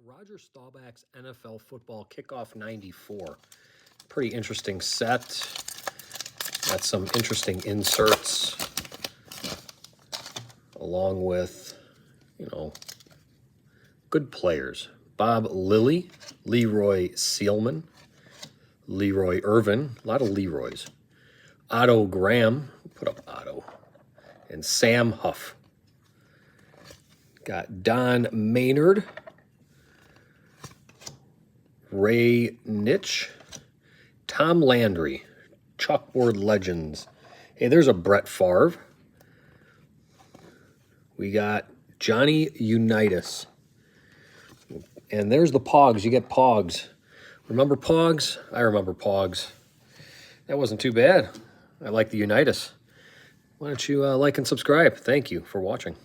Roger Staubach's NFL Football Kickoff 94. Pretty interesting set. Got some interesting inserts along with, good players. Bob Lilly, Leroy Sealman, Leroy Irvin, a lot of Leroys. Otto Graham, put up Otto, and Sam Huff. Got Don Maynard, Ray Nitch, Tom Landry, Chalkboard Legends. Hey, there's a Brett Favre. We got Johnny Unitas. And there's the Pogs. You get Pogs. Remember Pogs? I remember Pogs. That wasn't too bad. I like the Unitas. Why don't you like and subscribe? Thank you for watching.